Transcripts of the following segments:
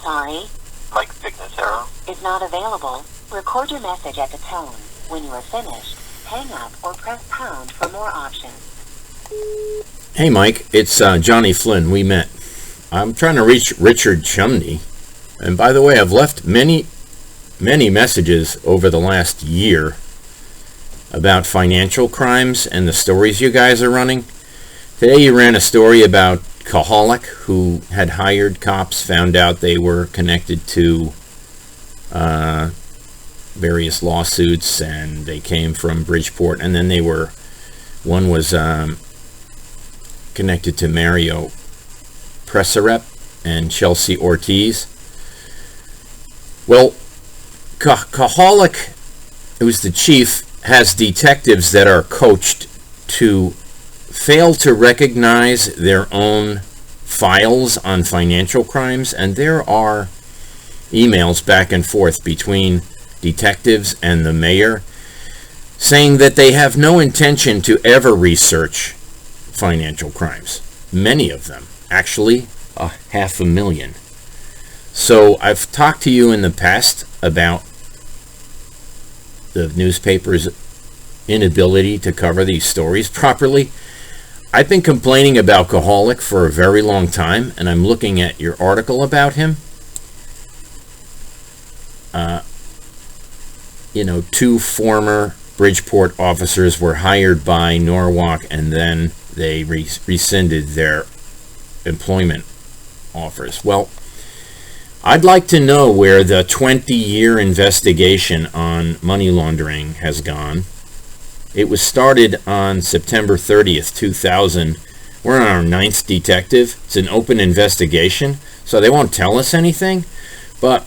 sorry. Mike Pignataro Is not available. Record your message at the tone. When you are finished, hang up or press pound for more options. Hey Mike, it's Johnny Flynn. We met. I'm trying to reach Richard Chumney. And by the way, I've left many messages over the last year about financial crimes and the stories you guys are running. Today you ran a story about Kaholic, who had hired cops, found out they were connected to various lawsuits, and they came from Bridgeport, and then one was connected to Mario Presserep and Chelsea Ortiz. Well, Kaholic, who's the chief, has detectives that are coached to fail to recognize their own files on financial crimes, and there are emails back and forth between detectives and the mayor saying that they have no intention to ever research financial crimes. Many of them, actually 500,000. So I've talked to you in the past about the newspaper's inability to cover these stories properly. I've been complaining about Kaholic for a very long time, and I'm looking at your article about him. Two former Bridgeport officers were hired by Norwalk, and then they rescinded their employment offers. Well, I'd like to know where the 20-year investigation on money laundering has gone. It was started on September 30th, 2000. We're on our 9th detective. It's an open investigation, so they won't tell us anything. But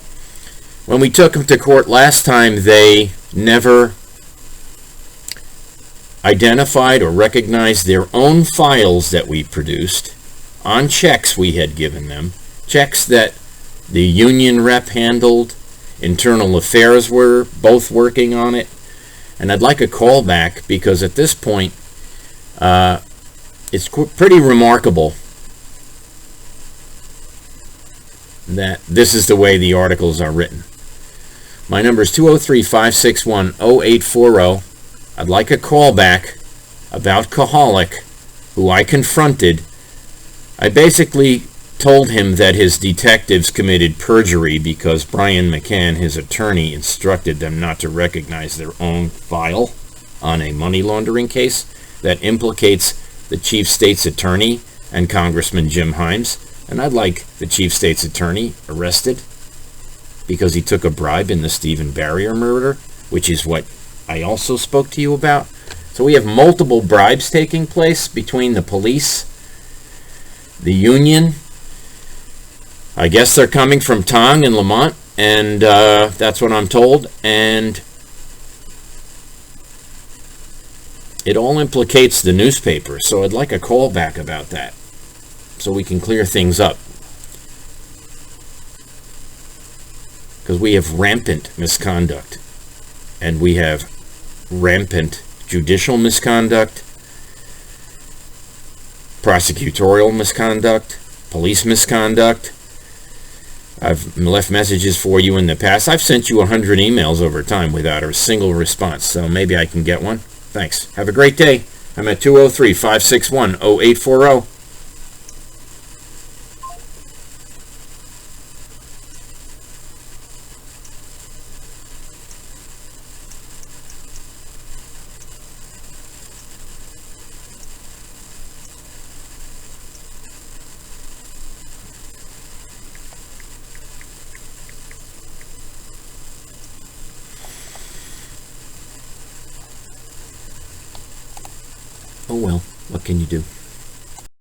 when we took them to court last time, they never identified or recognized their own files that we produced on checks we had given them, checks that the union rep handled, internal affairs were both working on it. And I'd like a call back, because at this point, it's pretty remarkable that this is the way the articles are written. My number is 203-561-0840. I'd like a call back about Kaholic, who I confronted. I basically told him that his detectives committed perjury because Brian McCann, his attorney, instructed them not to recognize their own file on a money laundering case that implicates the chief state's attorney and Congressman Jim Himes. And I'd like the chief state's attorney arrested because he took a bribe in the Stephen Barrier murder, which is what I also spoke to you about. So we have multiple bribes taking place between the police, the union. I guess they're coming from Tong and Lamont, and that's what I'm told. And it all implicates the newspaper, so I'd like a call back about that so we can clear things up. Because we have rampant misconduct, and we have rampant judicial misconduct, prosecutorial misconduct, police misconduct. I've left messages for you in the past. I've sent you 100 emails over time without a single response, so maybe I can get one. Thanks. Have a great day. I'm at 203-561-0840. Oh well, what can you do?